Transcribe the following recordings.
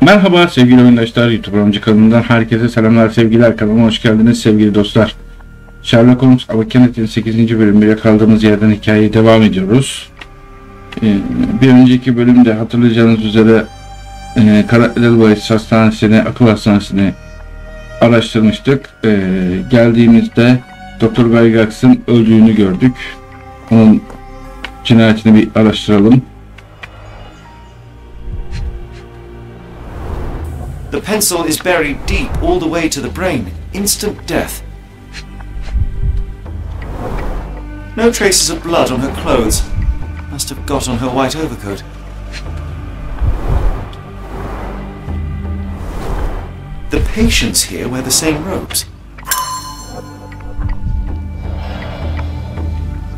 Merhaba sevgili oyundaşlar, YouTube Oyuncu kanalından herkese selamlar, sevgiler. Kanalıma hoş geldiniz sevgili dostlar. Sherlock Holmes Kendini'nin 8. bölümüyle kaldığımız yerden hikayeye devam ediyoruz. Bir önceki bölümde hatırlayacağınız üzere Edelweiss hastanesini, akıl hastanesini araştırmıştık. Geldiğimizde Doktor Gaygax'ın öldüğünü gördük. Onun cinayetini bir araştıralım. The pencil is buried deep all the way to the brain. Instant death. No traces of blood on her clothes. Must have got on her white overcoat. The patients here wear the same robes.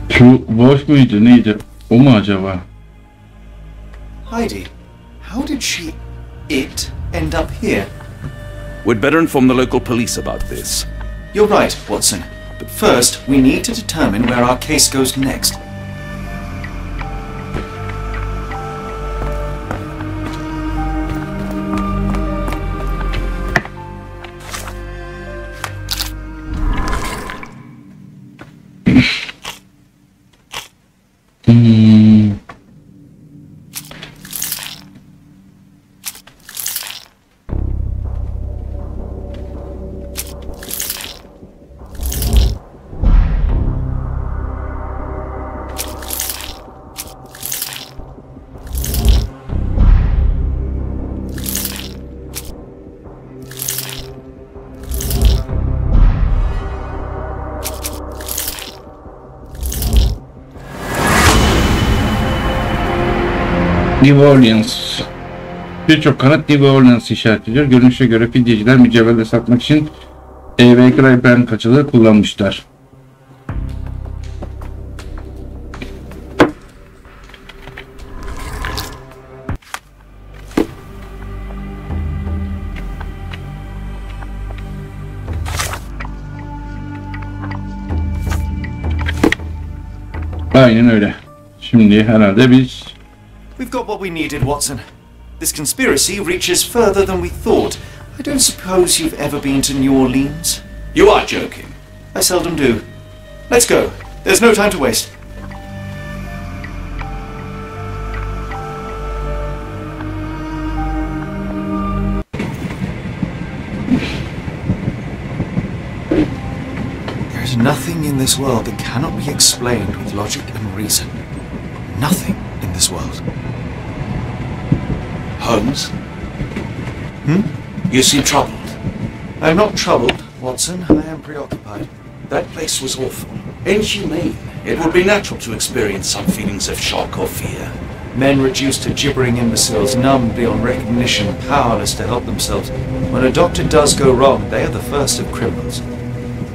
Şu boş muydu, neydi? O mu acaba? Heidi, how did it end up here? We'd better inform the local police about this. You're right, Watson. But first, we need to determine where our case goes next. New Orleans. Birçok kanıt New Orleans'ı işaret ediyor. Görünüşe göre fidyeciler mücevherleri satmak için ve grafikler kaçaları kullanmışlar. Aynen öyle. Şimdi herhalde biz We've got what we needed, Watson. This conspiracy reaches further than we thought. I don't suppose you've ever been to New Orleans? You are joking. I seldom do. Let's go. There's no time to waste. There is nothing in this world that cannot be explained with logic and reason. Nothing in this world. Holmes? You seem troubled. I'm not troubled, Watson. I am preoccupied. That place was awful. Inhumane. It would be natural to experience some feelings of shock or fear. Men reduced to gibbering imbeciles, numb beyond recognition, powerless to help themselves. When a doctor does go wrong, they are the first of criminals.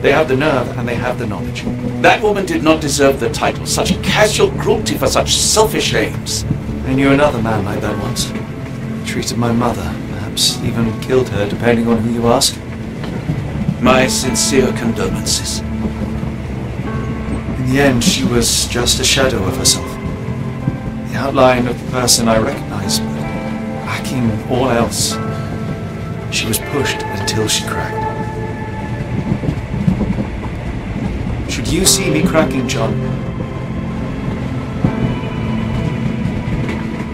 They have the nerve and they have the knowledge. That woman did not deserve the title. Such casual cruelty for such selfish aims. I knew another man like that once. He treated my mother, perhaps even killed her, depending on who you ask. My sincere condolences. In the end, she was just a shadow of herself. The outline of the person I recognized, but lacking all else. She was pushed until she cracked. Should you see me cracking, John,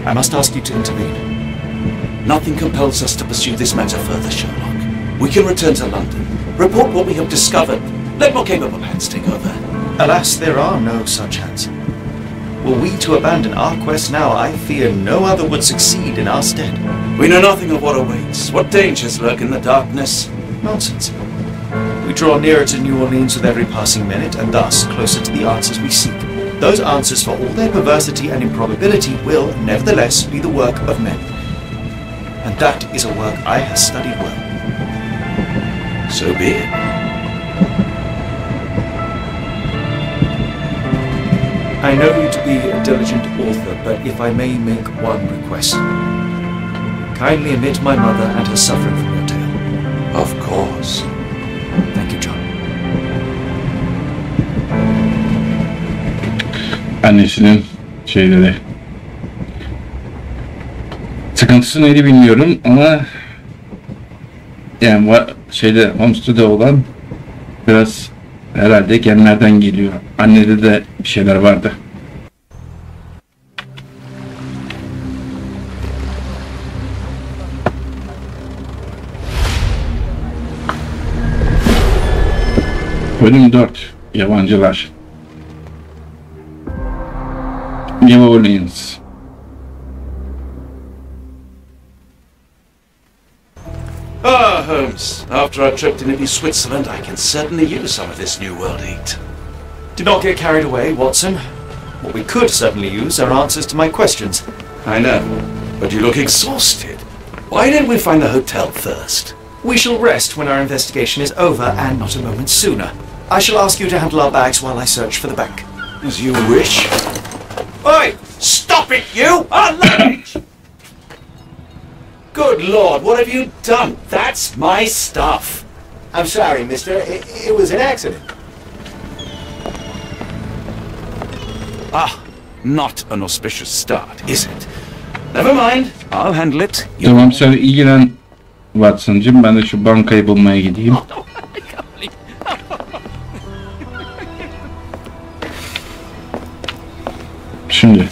I must ask you to intervene. Nothing compels us to pursue this matter further, Sherlock. We can return to London, report what we have discovered, let more capable hands take over. Alas, there are no such hands. Were we to abandon our quest now, I fear no other would succeed in our stead. We know nothing of what awaits, what dangers lurk in the darkness. Nonsense. We draw nearer to New Orleans with every passing minute, and thus closer to the answers we seek. Those answers, for all their perversity and improbability, will, nevertheless, be the work of men. And that is a work I have studied well. So be it. I know you to be a diligent author, but if I may make one request. Kindly omit my mother and her suffering from your tale. Of course. Thank you, John. annesinin şeyleri Sıkıntısı neydi bilmiyorum ama yani Holmes'ta da olan biraz herhalde genlerden geliyor. Annede de bir şeyler vardı. Bölüm 4. Yabancılar. New Orleans. Ah, Holmes. After our trip to New Switzerland, I can certainly use some of this New World eat. Do not get carried away, Watson. What we could certainly use are answers to my questions. I know, but you look exhausted. Why don't we find the hotel first? We shall rest when our investigation is over, and not a moment sooner. I shall ask you to handle our bags while I search for the bank. As you wish. Oi! Stop it, you! Our luggage! Good Lord, what have you done? That's my stuff. I'm sorry, mister. It was an accident. Ah, not an auspicious start, is it? Never mind, I'll handle it. Tamam, sen ilgilen Watson'cığım. Ben de şu bankayı bulmaya gideyim. Şimdi.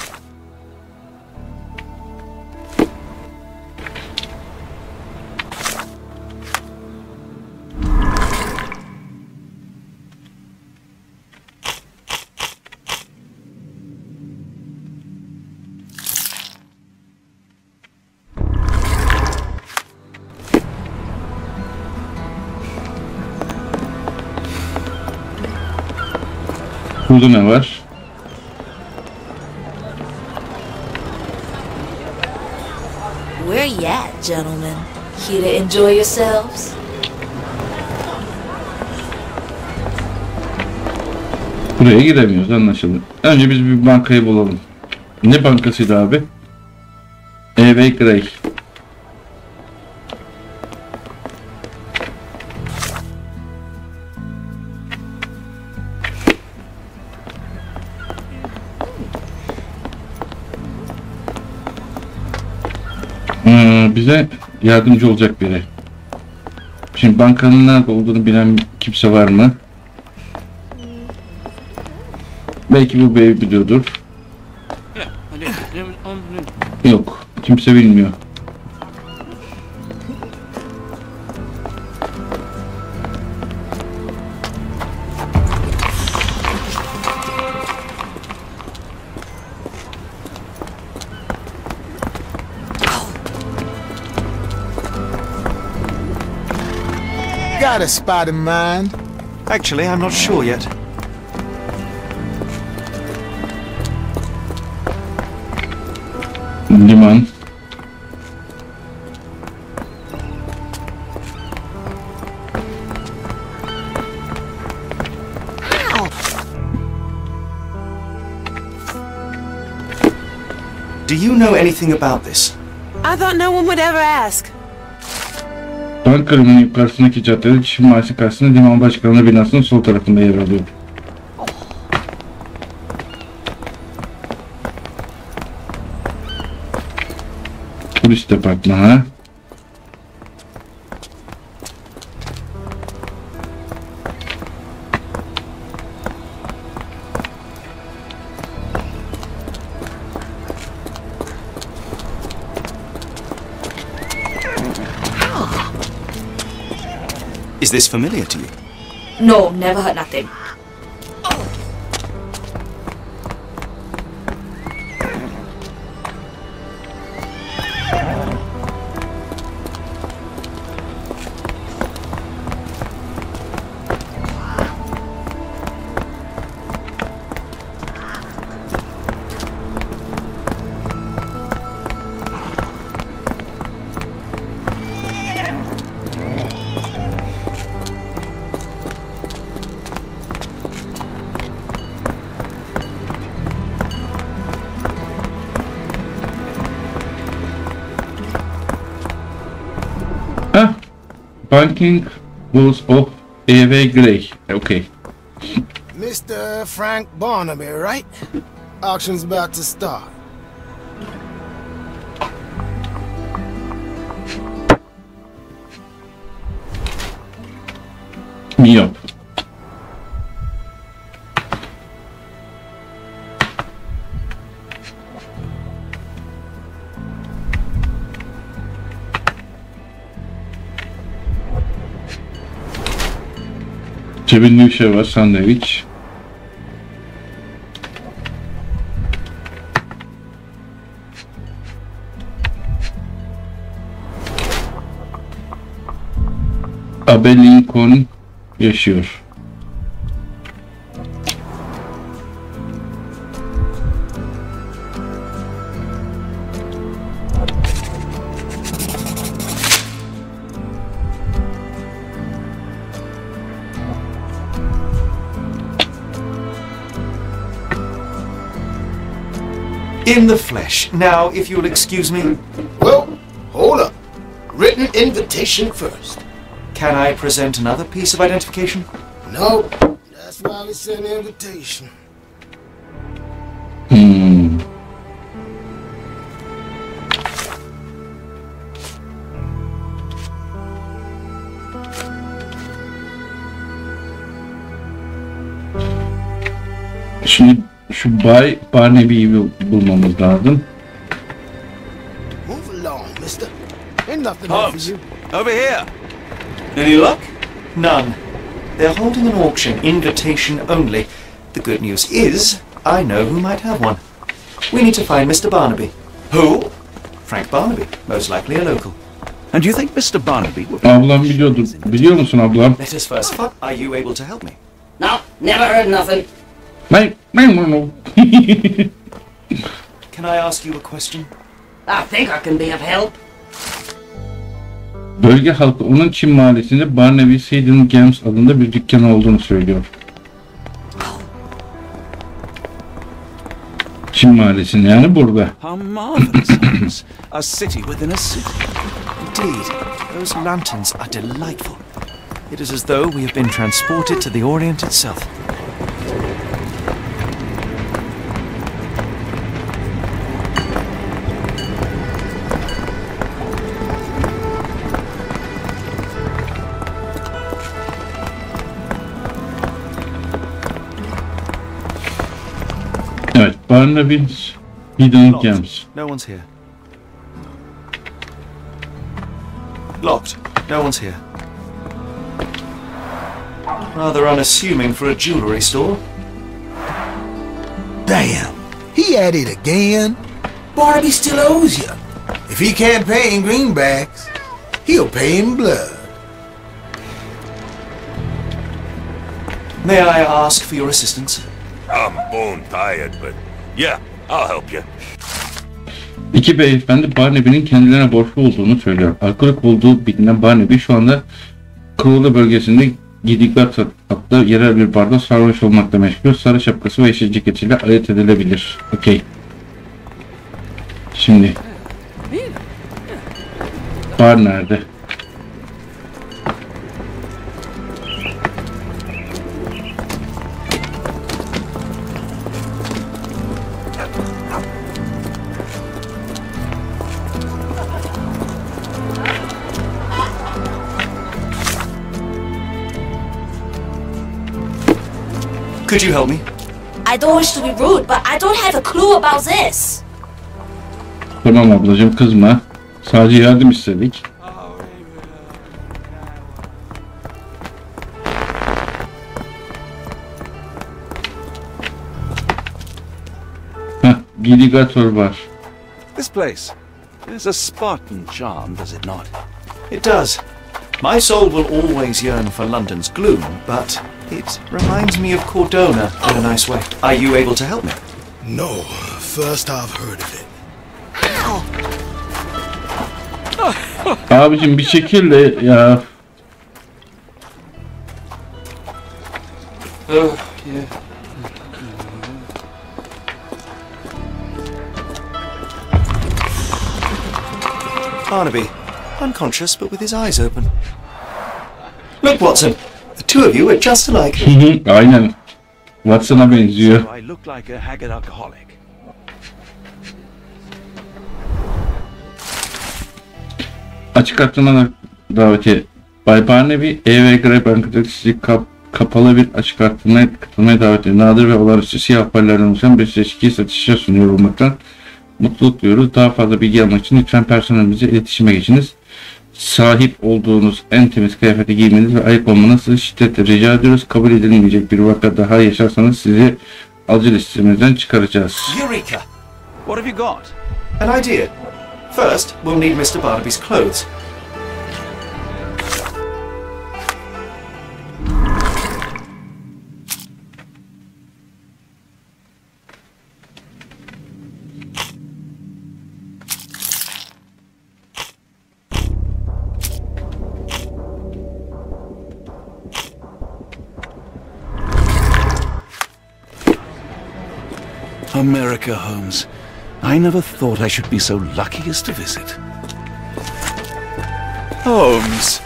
Burada ne var? Where you at, gentlemen? Here to enjoy yourselves? Buraya giremiyoruz, anlaşıldı. Önce biz bir bankayı bulalım. Ne bankasıydı abi? Gaygax'In. Bize yardımcı olacak biri. Şimdi bankanın nerede olduğunu bilen kimse var mı? Belki bu bey biliyordur. Yok, kimse bilmiyor. Got a spot in mind? Actually, I'm not sure yet. Liman. Do you know anything about this? I thought no one would ever ask. Bank kırımının yukarısındaki caddede Çin Mahallesi karşısında liman başkanlığı binasının sol tarafında yer alıyor. Polis departmanı. Is this familiar to you? No, never heard nothing. Banking was of Gaygax'In. Okay. Mr. Frank Barnaby, right? Auction's about to start. Miyop. Cebinde bir şey var, sandviç. Abe Lincoln yaşıyor. In the flesh. Now, if you'll excuse me, Well, hold up. Written invitation first. can I present another piece of identification? No, that's why we sent an invitation. Şimdi şu Bay Barnaby'yi bulmamız lazım. Move along, mister. Ain't nothing here for Holmes, you. over here. Any luck? None. They're holding an auction, invitation only. The good news is, I know who might have one. We need to find Mr. Barnaby. Who? Frank Barnaby, most likely a local. And do you think Mr. Barnaby would be... Ablam biliyordur. Biliyor musun ablam? Let us first find. Are you able to help me? No, never heard nothing. Ben Can I ask you a question? I think I can be of help. Bölge halkı onun Çin mahallesinde Barnaby Seydon Games adında bir dükkan olduğunu söylüyor. Çin mahallesinde, yani burada. How marvelous, Holmes. A city within a city. Indeed, those lanterns are delightful. It is as though we have been transported to the Orient itself. Evet, Barnaby's Hidden Games. No one's here. Locked. No one's here. Rather unassuming for a jewelry store. Damn, he at it again. Barnaby still owes you. If he can't pay in greenbacks, he'll pay in blood. May I ask for your assistance? I'm bone tired, but yeah, I'll help you. İki beyefendi Barnaby'nin kendilerine borçlu olduğunu söylüyor. Alkolik olduğu bilinen Barnaby şu anda Cthulhu bölgesinde Gaygax'in adlı yerel bir barda sarhoş olmakla meşgul. Sarı şapkası ve yeşil ceketiyle ayırt edilebilir. Okey. Şimdi bar nerede? Could you help me? I don't wish to be rude, but I don't have a clue about this. Tamam ablacığım, kızma. Sadece yardım istedik. Heh, Gaygax var. This place. There's a Spartan charm, does it not? It does. My soul will always yearn for London's gloom, but it reminds me of Cordona in a nice way. Are you able to help me? No, first I've heard of it. Abicim bir şekilde ya. Oh, yeah. Barnaby, unconscious but with his eyes open. Look, Watson, the two of you are just alike. Aynen. Watson'a benziyor. So I look like a haggard alcoholic. Açık arttırma daveti Bay Barnaby, A.V. Bank'taki sizi kapalı bir açık arttırmaya katılmaya davet ediyor. Nadir ve olağanüstü siyah haberlerden oluşan bir seçkiyi satışa sunuyor olmaktan mutluluk duyuyoruz. Daha fazla bilgi almak için lütfen personelimizle iletişime geçiniz. Sahip olduğunuz en temiz kıyafeti giymeniz ve ayık olmanızı şiddetle rica ediyoruz. Kabul edilmeyecek bir vaka daha yaşarsanız sizi alıcı listemizden çıkaracağız. Eureka! What have you got? An idea. First, we'll need Mr. Barnaby's clothes. America, Holmes. I never thought I should be so lucky as to visit. Holmes.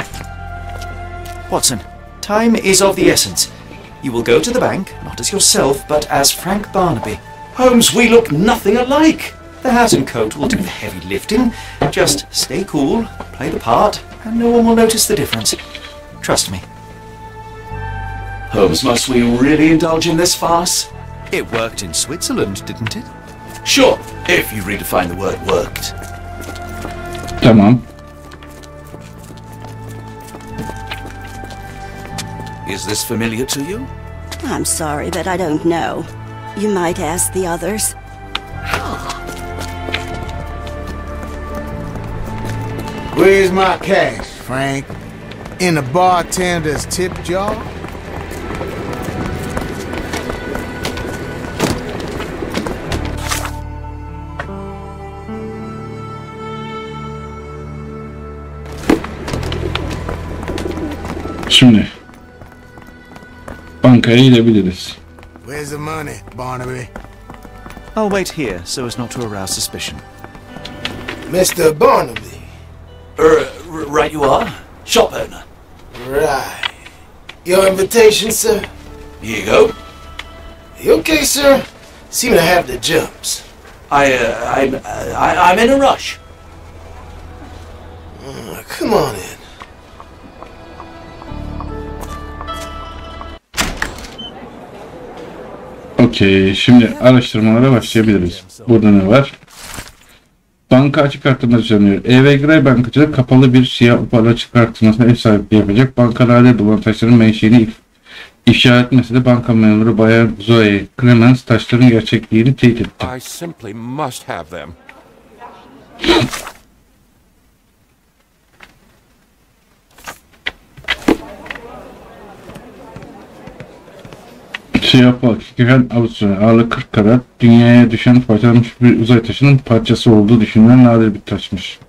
Watson, time is of the essence. You will go to the bank, not as yourself, but as Frank Barnaby. Holmes, we look nothing alike. The hat and coat will do the heavy lifting. Just stay cool, play the part, and no one will notice the difference. Trust me. Holmes, must we really indulge in this farce? It worked in Switzerland, didn't it? Sure, if you redefine the word worked. Tamam. Is this familiar to you? I'm sorry, but I don't know. You might ask the others. Where's my cash, Frank? In the bartender's tip jar? Şimdi bankaya gidebiliriz. Where's the money, Barnaby? I'll wait here so as not to arouse suspicion. Mr. Barnaby. Right you are. Shop owner. Right. Your invitation, sir? Here you go. You okay, sir? Seem to have the jumps. I'm in a rush. Come on in. Okey, şimdi araştırmalara başlayabiliriz. Burada ne var? Banka açık arttırma düzenliyor. A.V. bankacılık kapalı bir siyah para açık arttırmasına ev sahipliği yapacak. Bankalarda bulunan taşların menşeini ifşa etmesi de banka memuru Bayan Zoe Clemens taşların gerçekliğini teyit etti. I simply must have them. Siyah paketken Avusturya ağırlığı 40 karat dünyaya düşen parçalanmış bir uzay taşının parçası olduğu düşünülen nadir bir taşmış.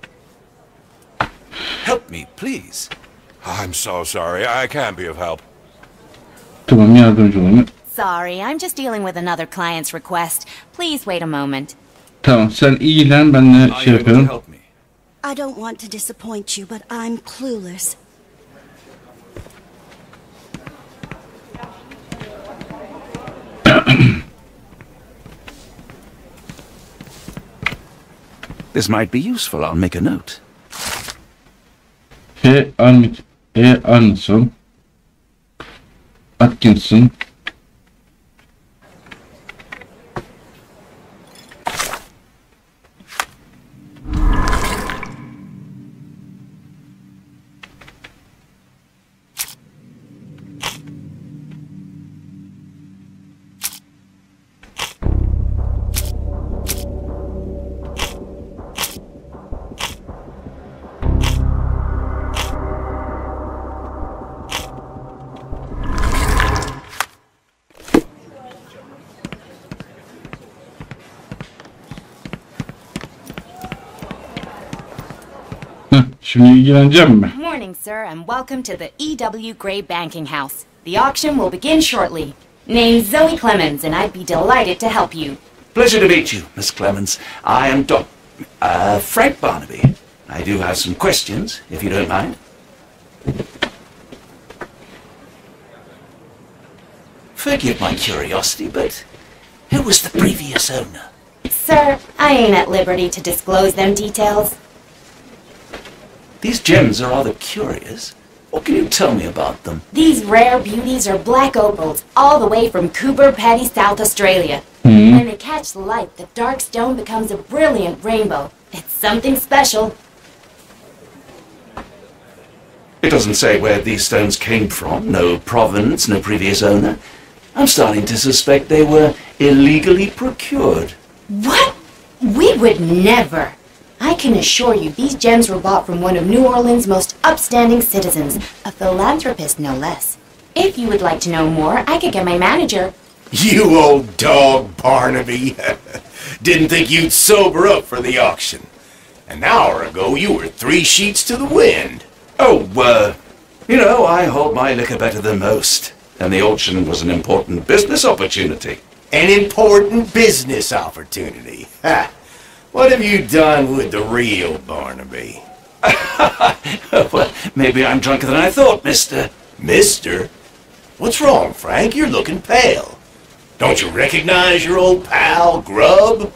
Help me, please. I'm so sorry. I can't be of help. Tamam, yardımcı olayım. Sorry, I'm just dealing with another client's request. Please wait a moment. Tamam, sen ilgilen, ben de Are şey you able to yapıyorum. help me? I don't want to disappoint you, but I'm clueless. This might be useful. I'll make a note. Arneson, Atkinson, Şimdi ilgileneceğim mi? Morning, sir, and welcome to the E.W. Gray Banking House. The auction will begin shortly. Name's Zoe Clemens, and I'd be delighted to help you. Pleasure to meet you, Miss Clemens. I am Frank Barnaby. I do have some questions, if you don't mind. Forgive my curiosity, but who was the previous owner? Sir, I ain't at liberty to disclose them details. These gems are rather curious. What can you tell me about them? These rare beauties are black opals, all the way from Cooper Pedy, South Australia. When they catch the light, the dark stone becomes a brilliant rainbow. It's something special. It doesn't say where these stones came from. No provenance, no previous owner. I'm starting to suspect they were illegally procured. What? We would never. I can assure you these gems were bought from one of New Orleans' most upstanding citizens, a philanthropist no less. If you would like to know more, I could get my manager. You old dog, Barnaby. Didn't think you'd sober up for the auction. An hour ago, you were 3 sheets to the wind. Oh, you know, I hold my liquor better than most. And the auction was an important business opportunity. An important business opportunity. Ha! What have you done with the real Barnaby? Well, maybe I'm drunker than I thought, mister. Mister? What's wrong, Frank? You're looking pale. Don't you recognize your old pal, Grub?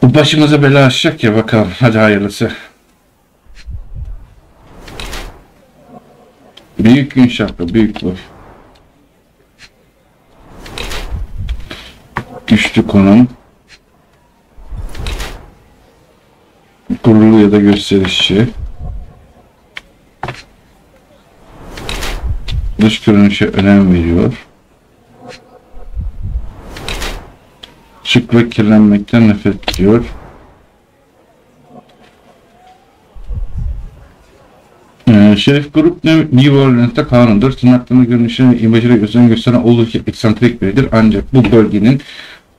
Bu başımıza bela açacak ya, bakalım. Hadi hayırlısı. Büyük gün şapka, büyük boy. Güçlü konum. Gururlu ya da gösterişçi. Dış görünüşe önem veriyor. Şık ve kirlenmekten nefret ediyor. Şerif grup New Orleans'ta kanundur. Tırnaklarının görünüşüne ve imajına özen gösteren oldukça eksantrik biridir. Ancak bu bölgenin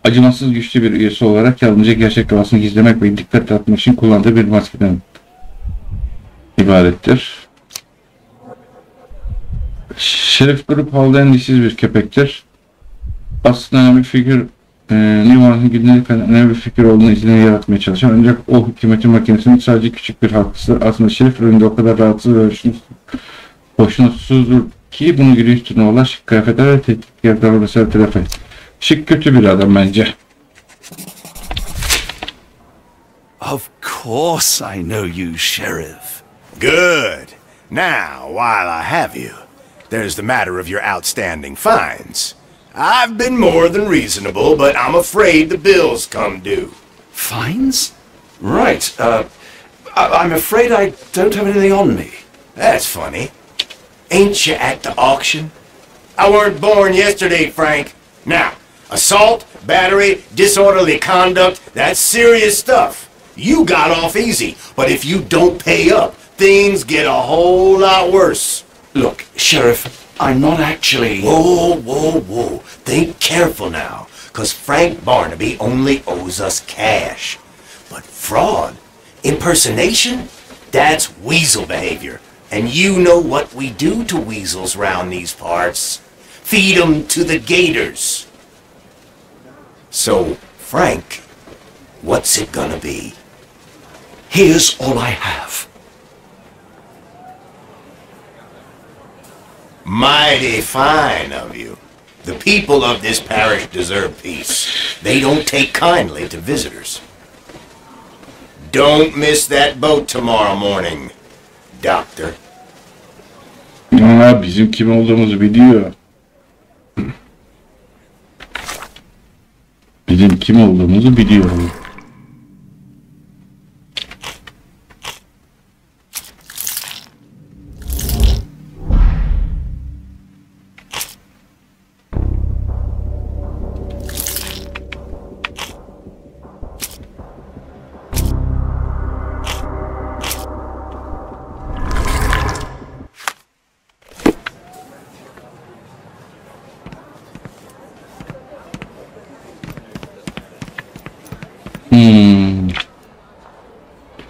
acımasız güçlü bir üyesi olarak yalnızca gerçek doğasını gizlemek ve dikkat dağıtmak için kullandığı bir maskeden ibarettir. Şerif grup havlayan dişsiz bir köpektir. Aslında önemli bir figür, New Orleans'ın gündelik önemli bir figür olduğunu izlemeyi yaratmaya çalışan, ancak o hükümetin makinesinin sadece küçük bir halkasıdır. Aslında Şerif önünde o kadar rahatsız ve hoşnutsuzdur ki bunu gülünç turnuvalar, şık kıyafetler ve tehdit davranışları telafi. Şık kötü bir adam bence. Of course I know you, Sheriff. Good. Now, while I have you, there's the matter of your outstanding fines. I've been more than reasonable, but I'm afraid the bills come due. Fines? Right, I'm afraid I don't have anything on me. That's funny. Ain't you at the auction? I weren't born yesterday, Frank. Now, assault, battery, disorderly conduct, that's serious stuff. You got off easy, but if you don't pay up, things get a whole lot worse. Look, Sheriff, I'm not actually... Whoa, whoa, whoa. Think careful now, 'cause Frank Barnaby only owes us cash. But fraud, impersonation, that's weasel behavior. And you know what we do to weasels round these parts. Feed 'em to the gators. So, Frank, what's it gonna be? Here's all I have. Mighty fine of you. The people of this parish deserve peace. They don't take kindly to visitors. Don't miss that boat tomorrow morning, Doctor. Aa, bizim kim olduğumuzu biliyor. Bizim kim olduğumuzu biliyor.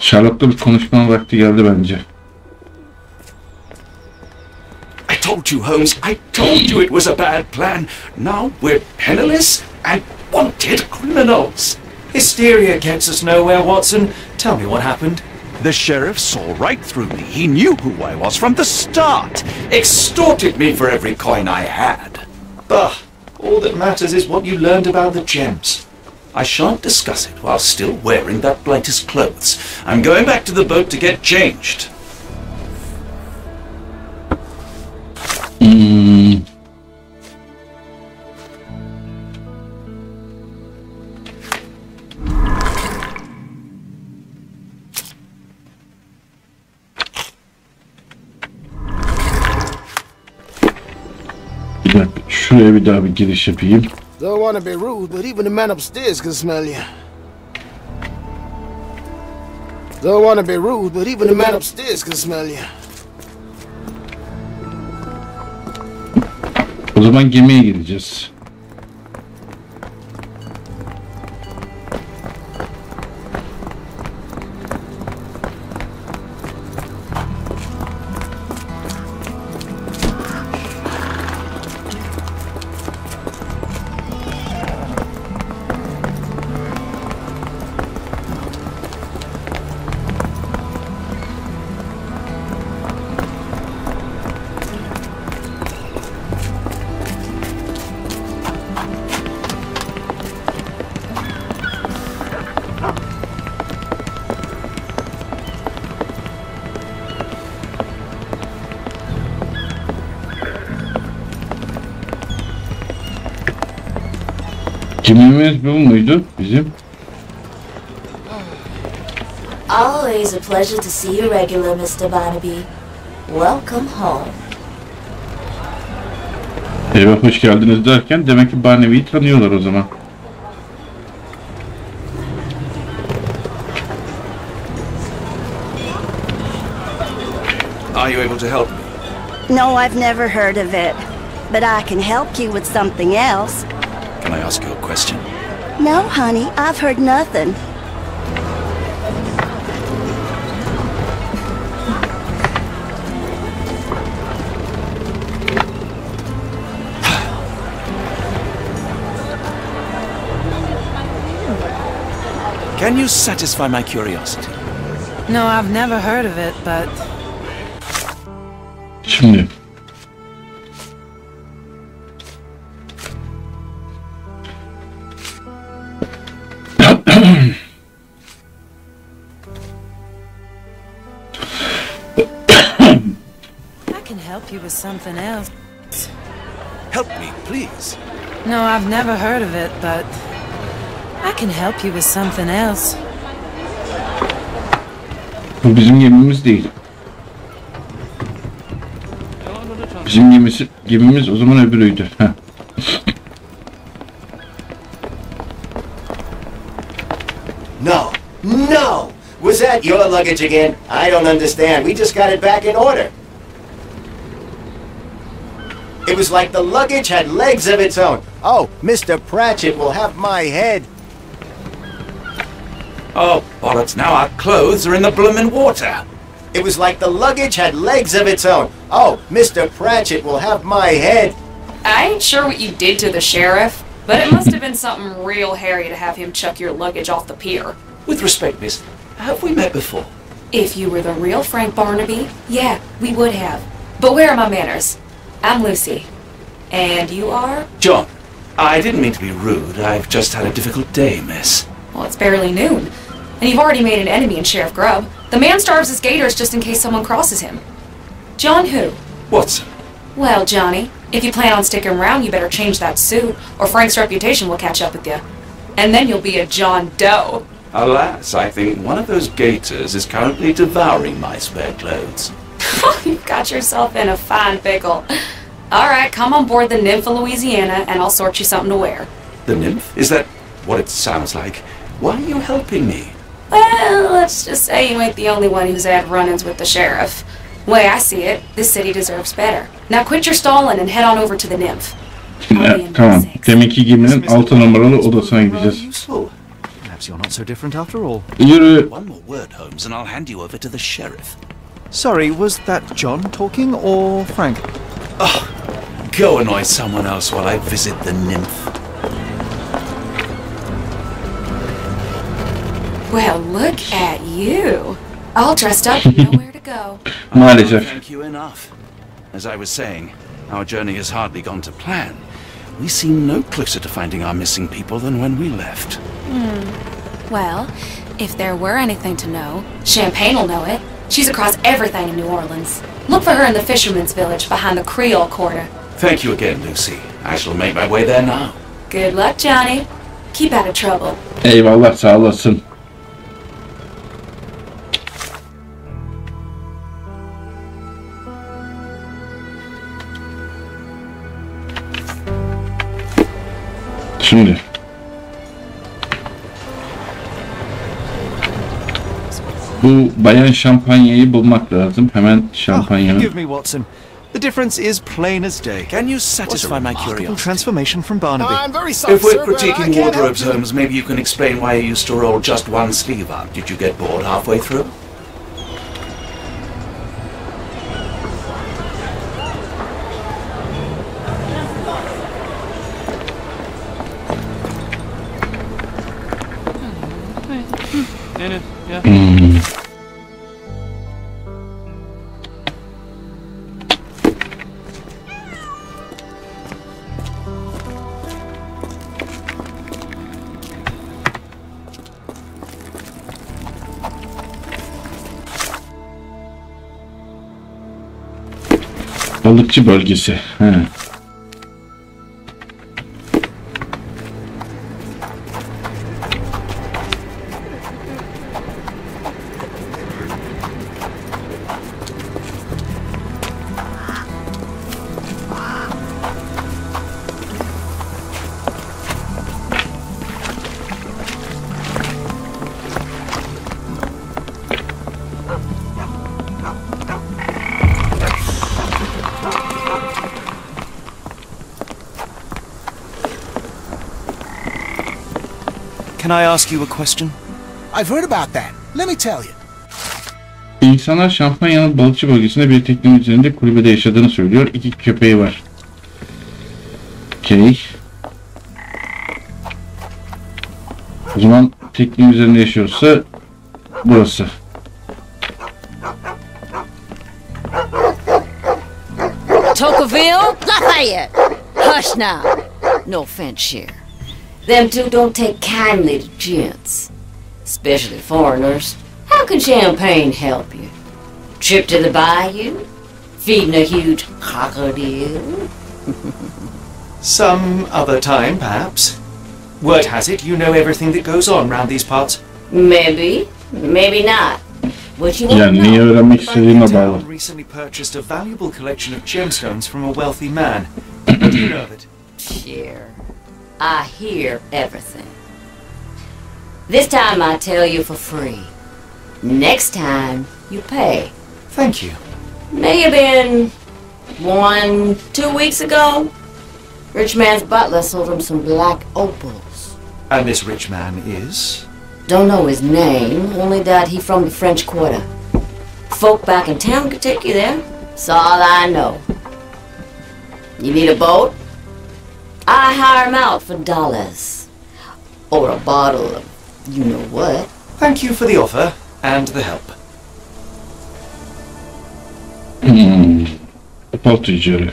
Sherlock'la bir konuşmanın vakti geldi bence. I told you, Holmes, I told you it was a bad plan. Now we're penniless and wanted criminals. Hysteria gets us nowhere, Watson. Tell me what happened. The sheriff saw right through me. He knew who I was from the start. Extorted me for every coin I had. Bah, all that matters is what you learned about the gems. I shan't discuss it while still wearing that blighter's clothes. I'm going back to the boat to get changed. Bir dakika, şuraya bir daha bir giriş yapayım. Don't want to be rude, but even the man upstairs can smell you. Don't want to be rude, but even the man upstairs can smell you. O zaman gemiye gideceğiz. Gemimiz bu muydu bizim? Always a pleasure to see you regular, Mr. Barnaby. Welcome home. Eve hoş geldiniz derken demek ki Barnaby'yi tanıyorlar o zaman. Are you able to help me? No, I've never heard of it. But I can help you with something else. Can I ask you a question? No, honey, I've heard nothing. Can you satisfy my curiosity? No, I've never heard of it, but... Şimdi. I can help you with something else. Help me, please. No, I've never heard of it, but... I can help you with something else. Bu bizim gemimiz değil. Bizim gemimiz o zaman öbürüydü. Heh. No, no! Was that your luggage again? I don't understand. We just got it back in order. It was like the luggage had legs of its own. Oh, Mr. Pratchett will have my head. Oh, bollocks, now our clothes are in the bloomin' water. It was like the luggage had legs of its own. Oh, Mr. Pratchett will have my head. I ain't sure what you did to the sheriff, but it must have been something real hairy to have him chuck your luggage off the pier. With respect, miss, have we met before? If you were the real Frank Barnaby, yeah, we would have. But where are my manners? I'm Lucy. And you are? John. I didn't mean to be rude. I've just had a difficult day, miss. Well, it's barely noon. And you've already made an enemy in Sheriff Grubb. The man starves his gators just in case someone crosses him. John who? Watson. Well, Johnny, if you plan on sticking around, you better change that suit, or Frank's reputation will catch up with you. And then you'll be a John Doe. Alas, I think one of those gators is currently devouring my spare clothes. You've got yourself in a fine pickle. Alright, come on board the Nymph of Louisiana, and I'll sort you something to wear. The Nymph? Is that what it sounds like? Why are you helping me? Well, let's just say you ain't the only one who's had run-ins with the sheriff. Way I see it, this city deserves better. Now quit your stalling and head on over to the Nymph. Tamam. Deminki geminin 6 numaralı odasına gideceğiz. Perhaps you're not so different after all. Yürü. One more word, Holmes, and I'll hand you over to the sheriff. Sorry, was that John talking or Frank? Oh, go annoy someone else while I visit the Nymph. Well, look at you. All dressed up and nowhere to go. Maalesef. Thank you enough. As I was saying, our journey has hardly gone to plan. We seem no closer to finding our missing people than when we left. Well, if there were anything to know, Champagne will know it. She's across everything in New Orleans. Look for her in the fisherman's village behind the Creole quarter. Thank you again, Lucy. I shall make my way there now. Good luck, Johnny. Keep out of trouble. Eyvallah, sağ olasın. Şimdi bu bayan şampanyayı bulmak lazım. Hemen şampanyanın. Forgive me, Watson. The difference is plain as day. Can you satisfy my curiosity? Transformation from Barnaby. I'm very sorry, If we're sir, but I critiquing can't wardrobes, help you. Holmes, maybe you can explain why you used to roll just one sleeve up. Did you get bored halfway through? Balıkçı bölgesi. He. Can I ask you a question? I've heard about that. Let me tell you. İnsanlar şampanyanın balıkçı bölgesinde bir teknenin üzerinde kulübede yaşadığını söylüyor. 2 köpeği var. Okey. O zaman teknenin üzerinde yaşıyorsa burası. Tocqueville? Lafayette! Hush now. No offense here. Them two don't take kindly to gents. Especially foreigners. How can champagne help you? Trip to the bayou? Feeding a huge crocodile? Some other time, perhaps. Word has it you know everything that goes on round these parts. Maybe. Maybe not. What you want Yani to neyi know? öğrenmek istediğine bağlı. Recently purchased a valuable collection of gemstones from a wealthy man. What do you know of it? Sure. I hear everything. This time I tell you for free. Next time you pay. Thank you. May have been 1-2 weeks ago. Rich man's butler sold him some black opals. And this rich man is? Don't know his name, only that he from the French Quarter. Folk back in town could take you there. That's all I know. You need a boat? I hire him out for dollars. Or a bottle of you know what. Thank you for the offer and the help. Opal tüccarı.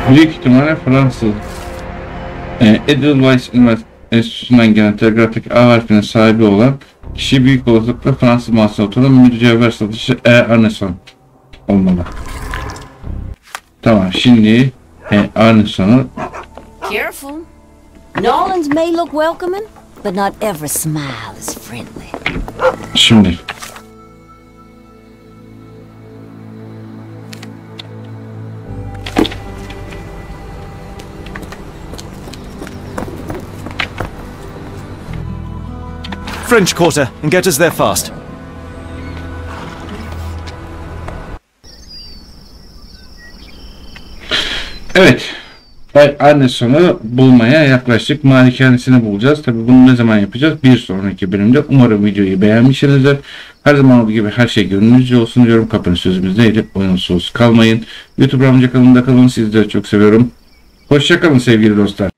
Büyük ihtimalle Fransız. Edelweiss Enstitüsü'nden gelen telgrafik A harfinin sahibi olan kişi büyük olasılıkla Fransız mahsulü mücevher satıcısı Arneson olmalı. Tamam, şimdi Arneson'u. Careful. New Orleans may look welcoming, but not every smile is friendly. Şimdi. French Quarter, and get us there fast. Evet. Arneson'u bulmaya yaklaştık. Malikanesini bulacağız. Tabi bunu ne zaman yapacağız? Bir sonraki bölümde. Umarım videoyu beğenmişsinizdir. Her zaman olduğu gibi her şey gönlünüzce olsun diyorum. Kapının sözümüz neydi? Oyunsuz kalmayın. YouTube amca kanalında kalın. Sizleri çok seviyorum. Hoşça kalın sevgili dostlar.